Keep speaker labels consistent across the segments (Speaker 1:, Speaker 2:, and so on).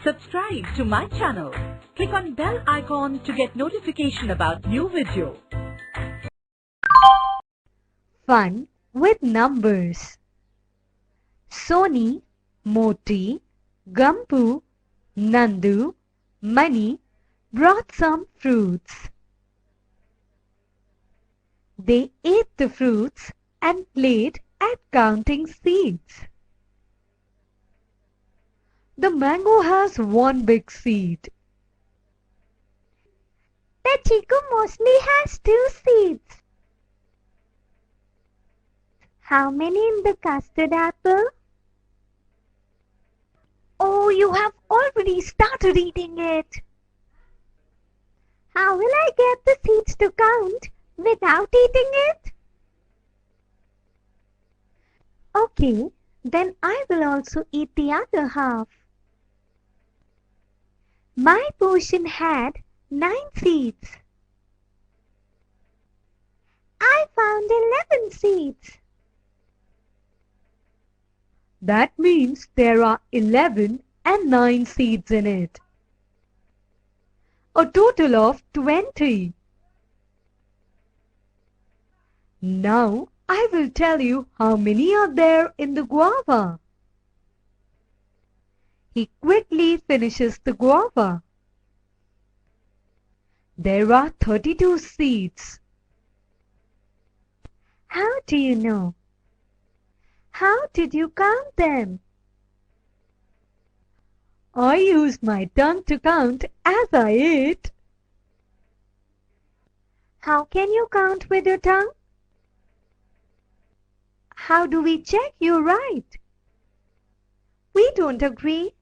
Speaker 1: subscribe to my channel. Click on bell icon to get notification about new video.
Speaker 2: Fun with numbers. Soni, Moti, Gampu, Nandu, Mani brought some fruits. They ate the fruits and played at counting seeds. The mango has one big seed. The chiku mostly has 2 seeds. How many in the custard apple? Oh, you have already started eating it. How will I get the seeds to count without eating it? Okay, then I will also eat the other half. My portion had 9 seeds. I found 11 seeds. That means there are 11 and 9 seeds in it. A total of 20. Now I will tell you how many are there in the guava. He quickly finishes the guava. There are 32 seeds. How do you know? How did you count them? I used my tongue to count as I ate. How can you count with your tongue? How do we check you're right? We don't agree.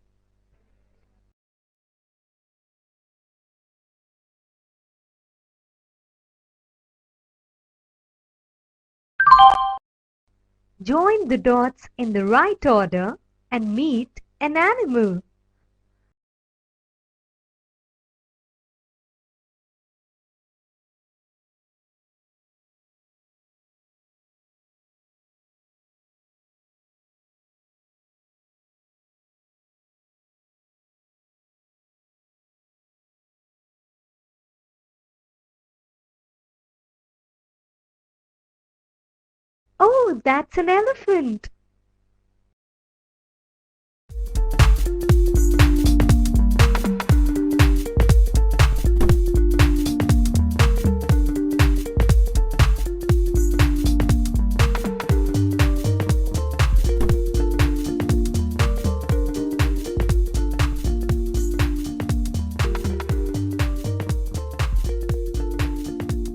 Speaker 2: Join the dots in the right order and meet an animal. Oh, that's an elephant.